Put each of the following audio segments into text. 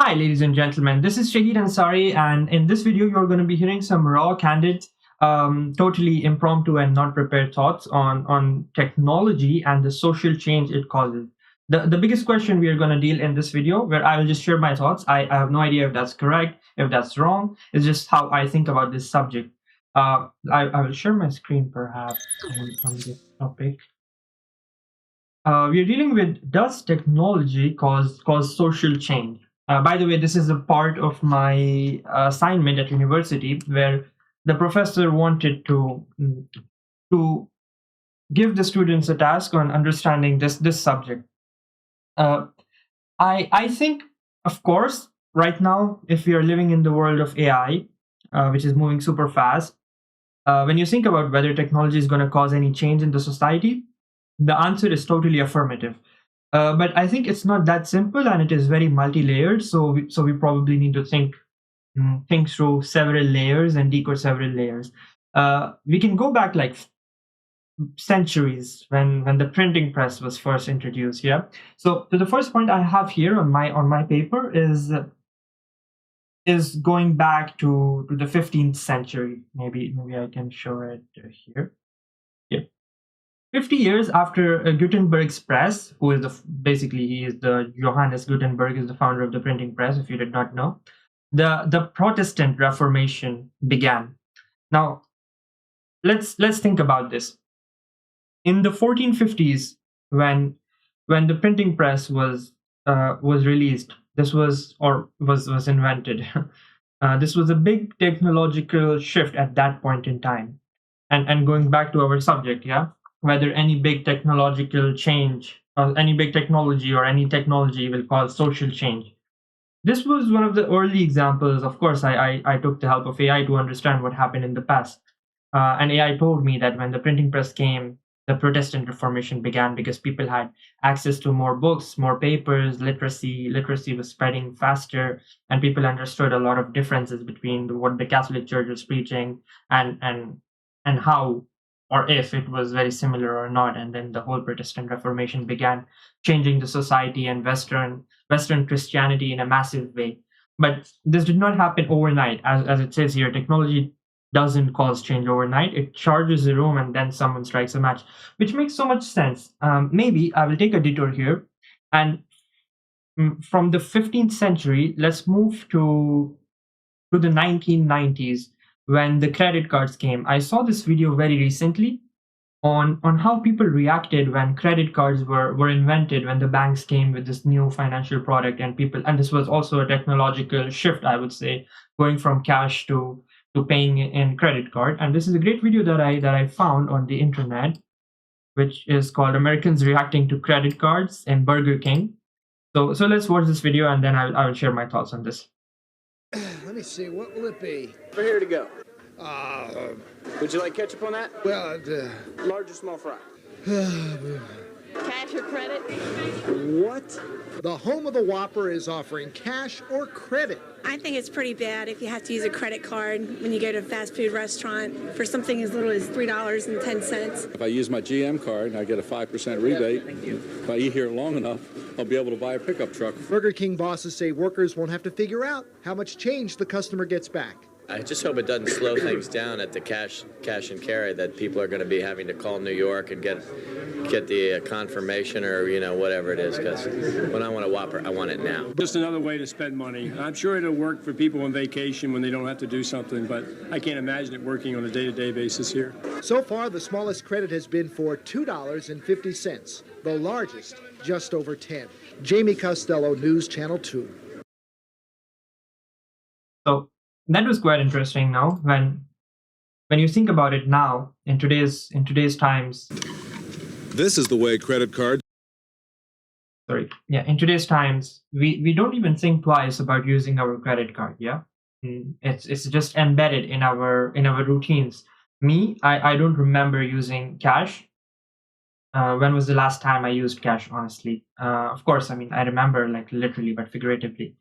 Hi, ladies and gentlemen. This is Shahid Ansari, and in this video, you're going to be hearing some raw, candid, totally impromptu and not prepared thoughts on technology and the social change it causes. The biggest question we are going to deal in this video, where I will just share my thoughts. I have no idea if that's correct, if that's wrong. It's just how I think about this subject. I will share my screen perhaps on this topic. We are dealing with, does technology cause social change? By the way, this is a part of my assignment at university where the professor wanted to give the students a task on understanding this subject. Uh, I think, of course, right now, if we are living in the world of AI, which is moving super fast, when you think about whether technology is going to cause any change in the society, the answer is totally affirmative. But I think it's not that simple, and it is very multi-layered. So we probably need to think through several layers and decode several layers. We can go back like centuries when the printing press was first introduced. Yeah. So the first point I have here on my paper is going back to the 15th century. Maybe I can show it here. Yeah. 50 years after Gutenberg's press, who is basically he is the Johannes Gutenberg is the founder of the printing press. If you did not know, the Protestant Reformation began. Now, let's think about this. In the 1450s, when the printing press was released, this was invented. This was a big technological shift at that point in time. And going back to our subject, yeah, whether any big technological change or any big technology or any technology will cause social change. This was one of the early examples. Of course, I took the help of AI to understand what happened in the past. And AI told me that when the printing press came, the Protestant Reformation began because people had access to more books, more papers, literacy was spreading faster, and people understood a lot of differences between what the Catholic Church was preaching and how or if it was very similar or not. And then the whole Protestant Reformation began changing the society and Western Christianity in a massive way. But this did not happen overnight. As it says here, technology doesn't cause change overnight. It charges a room and then someone strikes a match, which makes so much sense. Maybe I will take a detour here. And from the 15th century, let's move to the 1990s when the credit cards came. I saw this video very recently on how people reacted when credit cards were invented, when the banks came with this new financial product, and this was also a technological shift, I would say, going from cash to paying in credit card. And this is a great video that I found on the internet, which is called Americans Reacting to Credit Cards in Burger King. So let's watch this video, and then I will share my thoughts on this. Let me see, what will it be? We're here to go. Would you like ketchup on that? Well, Large or small fry? Cash or credit? What? the home of the Whopper is offering cash or credit. I think it's pretty bad if you have to use a credit card when you go to a fast food restaurant for something as little as $3.10. If I use my GM card, I get a 5% rebate. If I eat here long enough, I'll be able to buy a pickup truck. Burger King bosses say workers won't have to figure out how much change the customer gets back. I just hope it doesn't slow things down at the cash and carry, that people are going to be having to call New York and get the confirmation or, whatever it is, because when I want a Whopper, I want it now. Just another way to spend money. I'm sure it'll work for people on vacation when they don't have to do something, but I can't imagine it working on a day-to-day basis here. So far, the smallest credit has been for $2.50, the largest just over 10. Jamie Costello, News Channel 2. So that was quite interesting. Now, when you think about it now, in today's times. This is the way credit cards. In today's times, we don't even think twice about using our credit card. Yeah, it's just embedded in our routines. I don't remember using cash. When was the last time I used cash? Honestly, of course, I mean I remember like literally, but figuratively.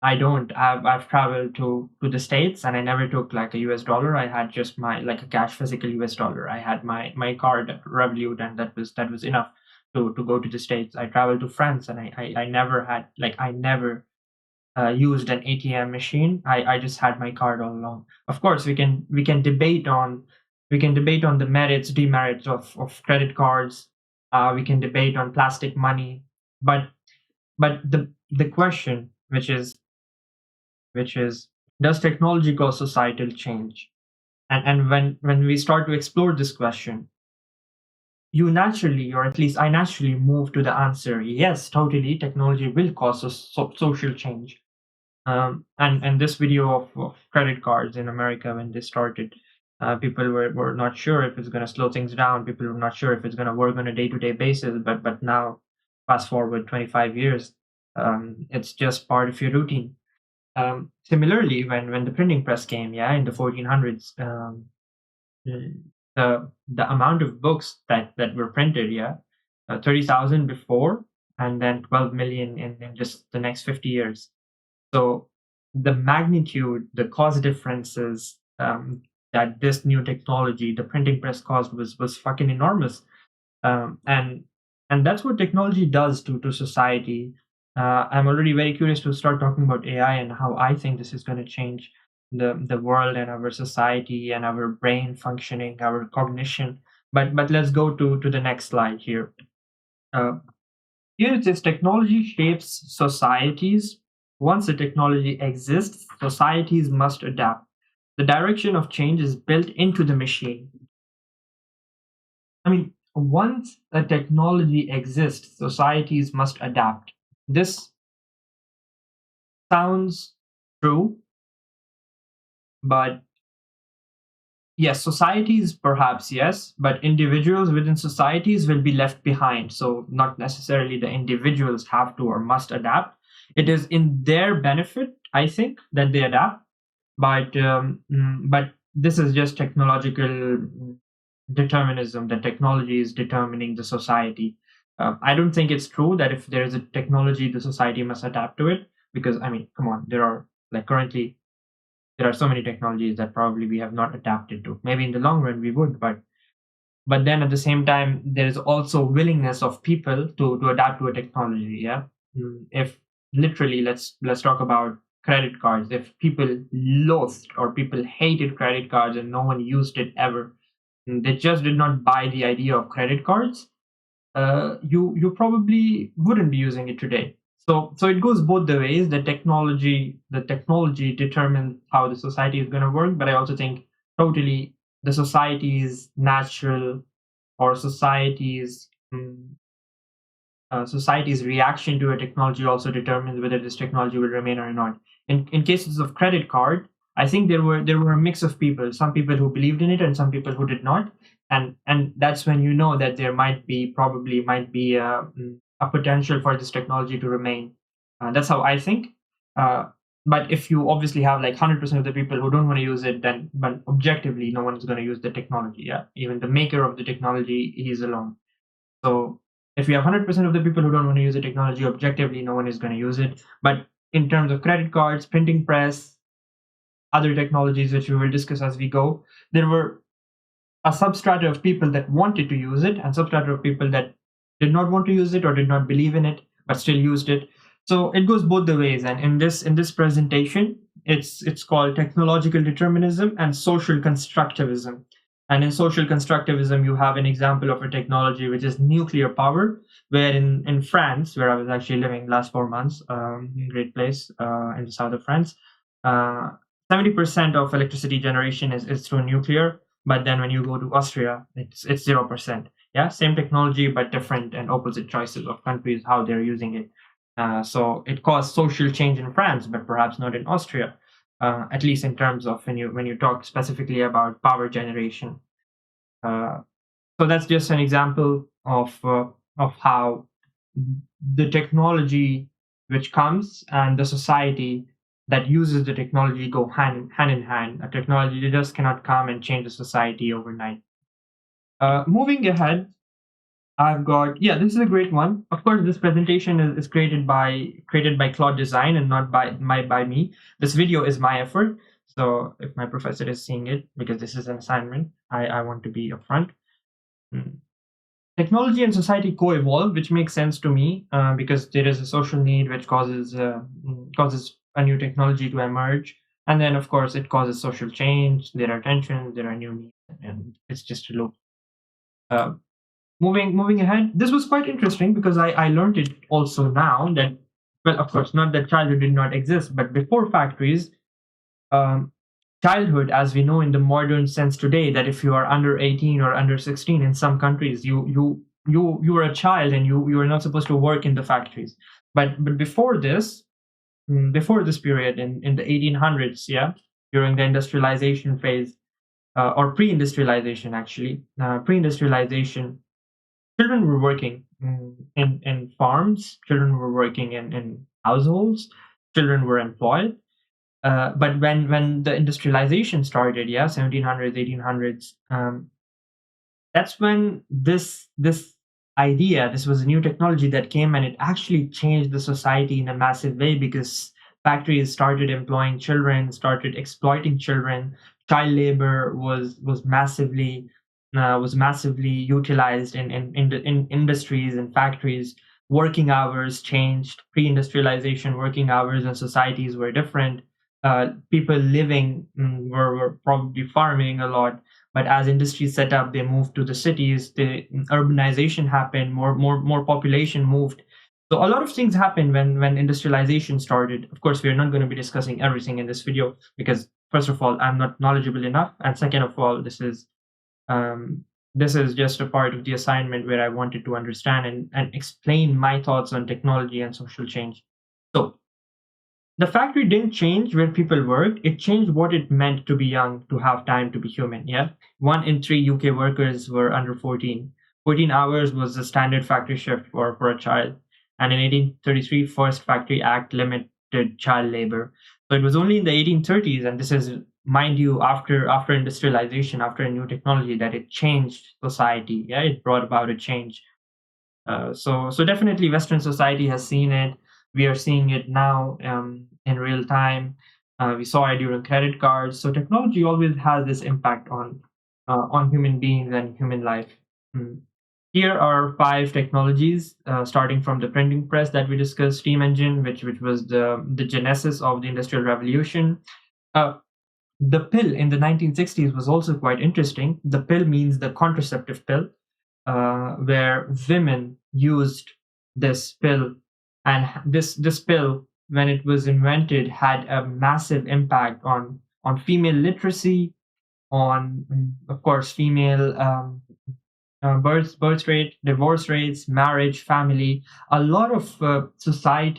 I don't. I've traveled to the States and I never took like a US dollar. I had just my like a cash physical US dollar. I had my card Revolut, and that was enough to go to the States. I traveled to France and I never had I never used an ATM machine. I just had my card all along. Of course, we can debate on the merits, demerits of credit cards. We can debate on plastic money, but the question, which is does technology cause societal change? And when we start to explore this question, you naturally, or at least I naturally, move to the answer: yes, totally, technology will cause social change. And this video of credit cards in America, when they started, people were not sure if it's going to slow things down. People were not sure if it's going to work on a day-to-day basis. But now, fast forward 25 years, it's just part of your routine. Similarly, when the printing press came, in the 1400s, the amount of books that were printed, 30,000 before, and then 12 million in just the next 50 years. So the magnitude, the cost differences that this new technology, the printing press, caused was fucking enormous. And that's what technology does to society. I'm already very curious to start talking about AI and how I think this is going to change the world and our society and our brain functioning, our cognition. But let's go to the next slide here. Here it says technology shapes societies. Once the technology exists, societies must adapt. The direction of change is built into the machine. I mean, once a technology exists, societies must adapt. This sounds true, but yes, societies perhaps, yes, but individuals within societies will be left behind. So not necessarily the individuals have to or must adapt. It is in their benefit, I think, that they adapt. But this is just technological determinism, that technology is determining the society. I don't think it's true that if there is a technology, the society must adapt to it. Because, I mean, come on, currently there are so many technologies that probably we have not adapted to. Maybe in the long run we would, but then at the same time, there is also willingness of people to adapt to a technology. Yeah, if literally, let's talk about credit cards. If people loathed or people hated credit cards and no one used it ever, they just did not buy the idea of credit cards, you probably wouldn't be using it today. So it goes both the ways. The technology determines how the society is going to work, but I also think totally the society's natural or society's reaction to a technology also determines whether this technology will remain or not. In cases of credit card, I think there were a mix of people. Some people who believed in it and some people who did not. And that's when you know that there might be a potential for this technology to remain. That's how I think. But if you obviously have like 100% of the people who don't want to use it, then but objectively no one is going to use the technology. Yeah, even the maker of the technology, he's alone. So if you have 100% of the people who don't want to use the technology, objectively no one is going to use it. But in terms of credit cards, printing press, other technologies which we will discuss as we go, there were a substrata of people that wanted to use it and substrata of people that did not want to use it or did not believe in it but still used it. So it goes both the ways. And in this presentation, it's called technological determinism and social constructivism. And in social constructivism, you have an example of a technology which is nuclear power, where in France, where I was actually living last 4 months, great place in the south of France, 70% of electricity generation is through nuclear. But then when you go to Austria, it's 0%. Yeah, same technology, but different and opposite choices of countries, how they're using it. So it caused social change in France, but perhaps not in Austria, at least in terms of when you talk specifically about power generation. So that's just an example of how the technology which comes and the society that uses the technology go hand in hand. A technology just cannot come and change the society overnight. Moving ahead, I've got, this is a great one. Of course, this presentation is created by Claude Design and not by me. This video is my effort. So if my professor is seeing it, because this is an assignment, I want to be upfront. Technology and society co-evolve, which makes sense to me because there is a social need which causes a new technology to emerge, and then of course it causes social change. There are tensions, there are new needs, and it's just a loop. Uh, moving ahead, this was quite interesting because I learned it also now that, well, of course, not that childhood did not exist, but before factories, um, childhood, as we know in the modern sense today, that if you are under 18 or under 16 in some countries, you were a child and you were not supposed to work in the factories. But before this, before this period in the 1800s, yeah, during the industrialization phase, or pre-industrialization actually, pre-industrialization, children were working in farms, children were working in households, children were employed. But when the industrialization started, yeah, 1700s, 1800s, that's when this idea, this was a new technology that came, and it actually changed the society in a massive way because factories started employing children, started exploiting children. Child labor was massively utilized in industries and factories. Working hours changed. Pre-industrialization working hours and societies were different. People living were probably farming a lot, but as industries set up, they moved to the cities. The urbanization happened. More population moved. So a lot of things happened when industrialization started. Of course, we are not going to be discussing everything in this video because, first of all, I'm not knowledgeable enough, and second of all, this is just a part of the assignment where I wanted to understand and explain my thoughts on technology and social change. So the factory didn't change where people worked, it changed what it meant to be young, to have time to be human. Yeah. 1 in 3 UK workers were under 14. 14 hours was the standard factory shift for a child. And in 1833, first Factory Act limited child labor. So it was only in the 1830s, and this is, mind you, after industrialization, after a new technology, that it changed society. Yeah, it brought about a change. So definitely Western society has seen it. We are seeing it now in real time. We saw it during credit cards. So technology always has this impact on human beings and human life. Here are 5 technologies, starting from the printing press that we discussed, steam engine, which was the genesis of the Industrial Revolution. The pill in the 1960s was also quite interesting. The pill means the contraceptive pill, where women used this pill, and this pill, when it was invented, had a massive impact on female literacy, on, of course, female birth rate, divorce rates, marriage, family. A lot of societal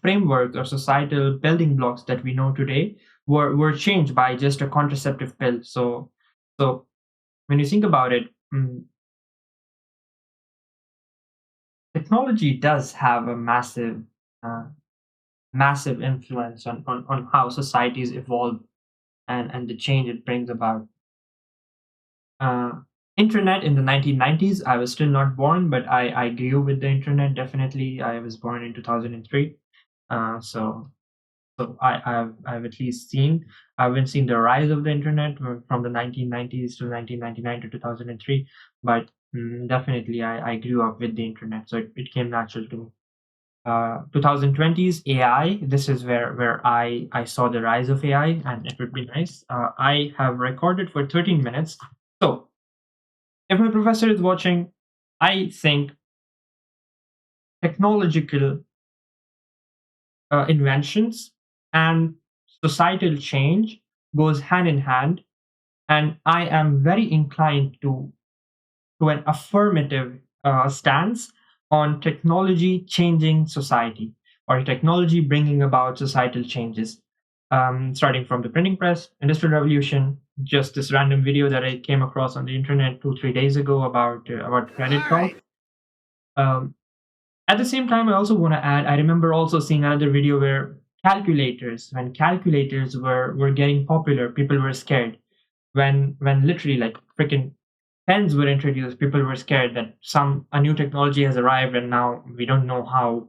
framework or societal building blocks that we know today were changed by just a contraceptive pill. So when you think about it, technology does have a massive influence on how societies evolve and the change it brings about. Internet in the 1990s, I was still not born, but I grew with the internet. Definitely, I was born in 2003. So I've at least seen, I haven't seen the rise of the internet from the 1990s to 1999 to 2003, but definitely I grew up with the internet, so it came natural to me. 2020s AI, this is where I saw the rise of AI, and it would be nice. I have recorded for 13 minutes. So if my professor is watching, I think technological inventions and societal change goes hand in hand, and I am very inclined to an affirmative stance on technology changing society, or technology bringing about societal changes. Starting from the printing press, industrial revolution, just this random video that I came across on the internet 2-3 days ago about credit cards. At the same time, I also want to add, I remember also seeing another video where when calculators were getting popular, people were scared. When literally like freaking pens were introduced, people were scared that a new technology has arrived, and now we don't know how,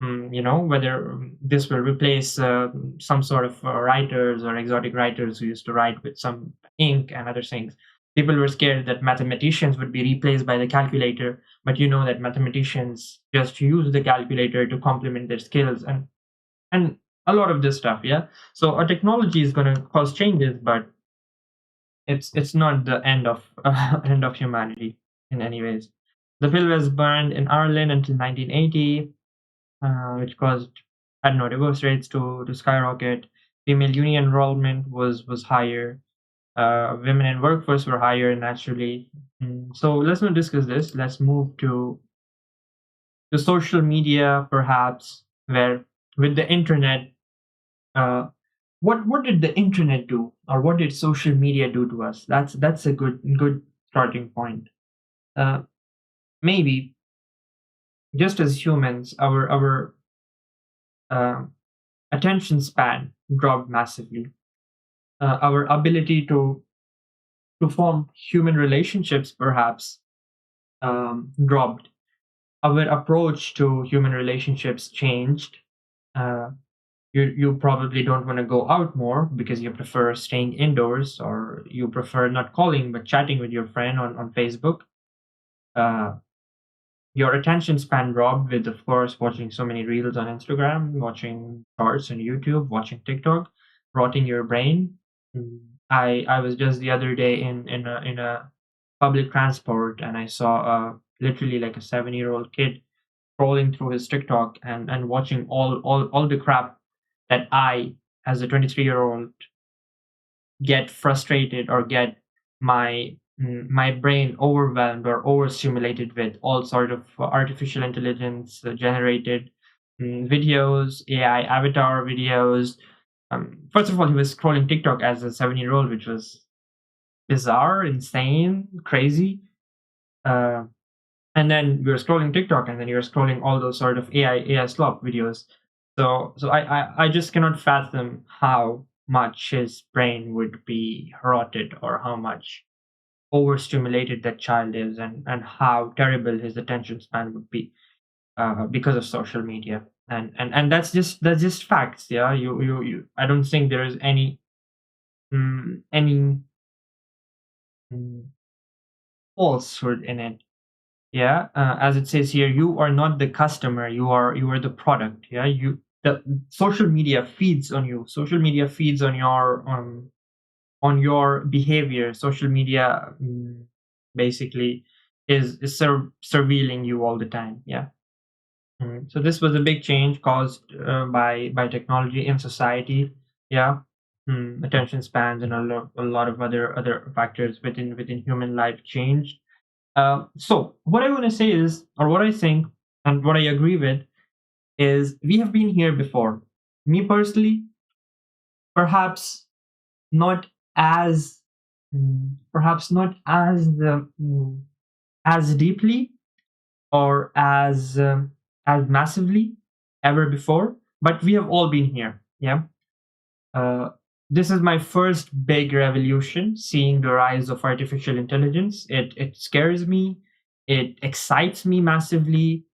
whether this will replace some sort of writers or exotic writers who used to write with some ink and other things. People were scared that mathematicians would be replaced by the calculator, but you know that mathematicians just use the calculator to complement their skills and a lot of this stuff. Yeah. So a technology is going to cause changes, but it's not the end of end of humanity in any ways. The bill was banned in Ireland until 1980, which caused, I don't know, divorce rates to skyrocket. Female union enrollment was higher. Women in workforce were higher naturally. So let's not discuss this. Let's move to social media, perhaps, where with the internet, uh, what did the internet do, or what did social media do to us? That's a good starting point. Uh, Maybe just as humans, our uh, attention span dropped massively. Our ability to form human relationships perhaps dropped. Our approach to human relationships changed. Uh, you probably don't want to go out more because you prefer staying indoors, or you prefer not calling but chatting with your friend on Facebook. Uh, your attention span dropped with, of course, watching so many reels on Instagram, watching shorts on YouTube, watching TikTok, rotting your brain. I was just the other day in a public transport, and I saw literally like a 7-year-old kid scrolling through his TikTok and watching all the crap that I, as a 23-year-old, get frustrated or get my brain overwhelmed or overstimulated with all sort of artificial intelligence generated videos, AI avatar videos. First of all, he was scrolling TikTok as a 7-year-old, which was bizarre, insane, crazy. Uh, and then we were scrolling TikTok, and then you're scrolling all those sort of AI slop videos. So I just cannot fathom how much his brain would be rotted, or how much overstimulated that child is, and how terrible his attention span would be because of social media. And that's just facts. Yeah, you I don't think there is any mm, falsehood in it. Yeah, as it says here, you are not the customer, you are the product. Yeah, the social media feeds on you. Social media feeds on your behavior. Social media basically is surveilling you all the time. Yeah. So this was a big change caused by technology in society. Yeah. Attention spans and a lot of other factors within human life changed. So what I want to say is, or what I think, and what I agree with, is we have been here before. Me personally, perhaps not as, perhaps not as deeply, or as massively ever before, but we have all been here. Yeah. Uh, this is my first big revolution, seeing the rise of artificial intelligence. It scares me. It excites me massively.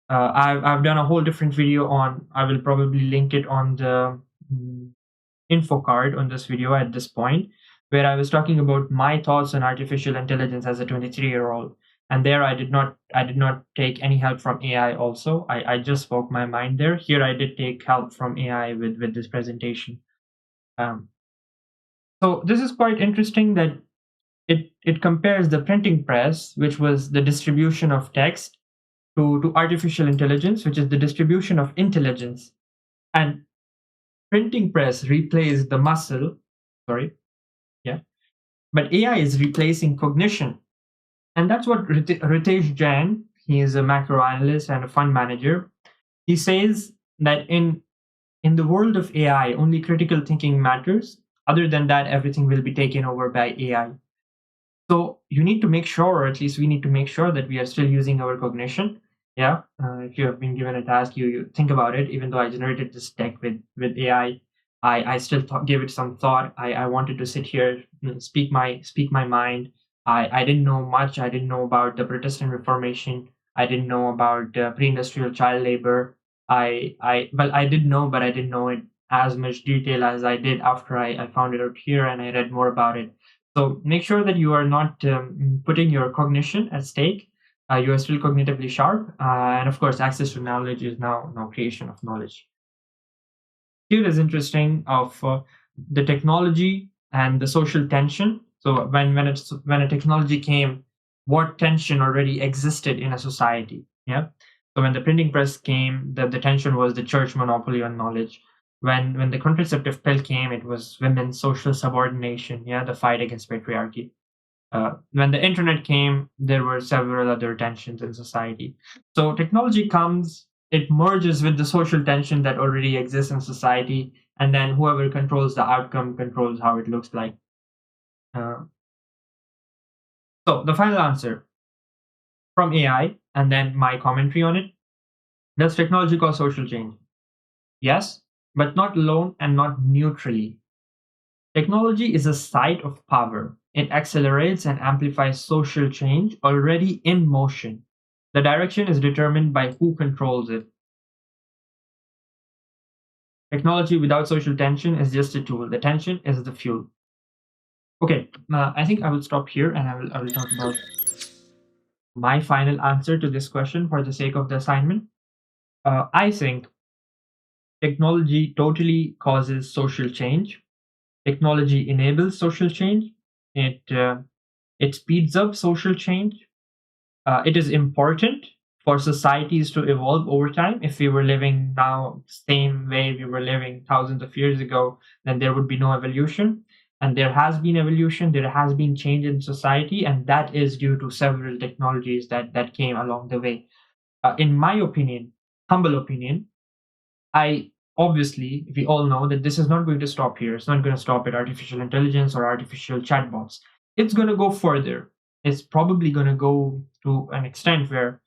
I've done a whole different video on. I will probably link it on the info card on this video at this point, where I was talking about my thoughts on artificial intelligence as a 23-year-old. And there I did not take any help from AI also. I just spoke my mind there. Here I did take help from AI with this presentation. Um, so this is quite interesting that it compares the printing press, which was the distribution of text, to artificial intelligence, which is the distribution of intelligence. And printing press replaced the muscle, sorry, yeah, but AI is replacing cognition. And that's what Ritesh Jain, he is a macro analyst and a fund manager. He says that in the world of AI, only critical thinking matters. Other than that, everything will be taken over by AI. So you need to make sure, or at least we need to make sure, that we are still using our cognition. Yeah. If you have been given a task, you think about it. Even though I generated this deck with AI, I still gave it some thought. I wanted to sit here, speak my mind. I didn't know much. I didn't know about the Protestant Reformation. I didn't know about pre-industrial child labor. I did know, but I didn't know it as much detail as I did after I found it out here and I read more about it. So make sure that you are not putting your cognition at stake. You are still cognitively sharp, and of course, access to knowledge is now creation of knowledge. Here is interesting of the technology and the social tension. So when a technology came, what tension already existed in a society? Yeah. So when the printing press came, the tension was the church monopoly on knowledge. When the contraceptive pill came, it was women's social subordination. Yeah, the fight against patriarchy. When the internet came, there were several other tensions in society. So technology comes, it merges with the social tension that already exists in society, and then whoever controls the outcome controls how it looks like. So the final answer from AI, and then my commentary on it. Does technology cause social change? Yes, but not alone and not neutrally. Technology is a site of power. It accelerates and amplifies social change already in motion. The direction is determined by who controls it. Technology without social tension is just a tool. The tension is the fuel. Okay, I think I will stop here, and I will talk about my final answer to this question for the sake of the assignment. I think technology totally causes social change. Technology enables social change. It speeds up social change. It is important for societies to evolve over time. If we were living now same way we were living thousands of years ago, then there would be no evolution. And there has been evolution, there has been change in society, and that is due to several technologies that came along the way. In my opinion, humble opinion, I obviously, we all know that this is not going to stop here. It's not going to stop at artificial intelligence or artificial chatbots. It's going to go further. It's probably going to go to an extent where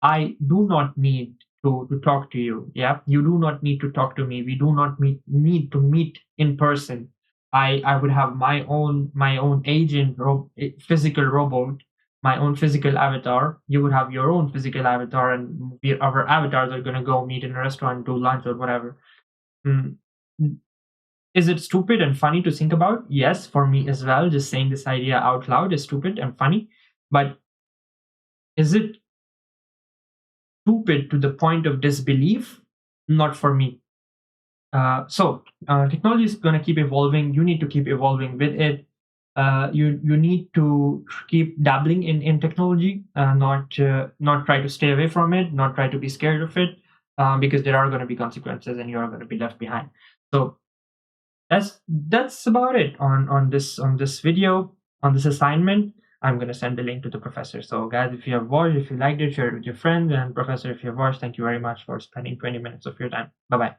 I do not need to talk to you. Yeah, you do not need to talk to me. We do not need to meet in person. I would have my own agent, physical robot, my own physical avatar. You would have your own physical avatar, and our avatars are going to go meet in a restaurant, do lunch or whatever. Mm. Is it stupid and funny to think about? Yes, for me as well. Just saying this idea out loud is stupid and funny. But is it stupid to the point of disbelief? Not for me. So technology is going to keep evolving. You need to keep evolving with it. You need to keep dabbling in technology, not try to stay away from it, not try to be scared of it, because there are going to be consequences and you are going to be left behind. So that's about it on this video, on this assignment. I'm going to send the link to the professor. So guys, if you have watched, if you liked it, share it with your friends. And professor, if you have watched, thank you very much for spending 20 minutes of your time. Bye-bye.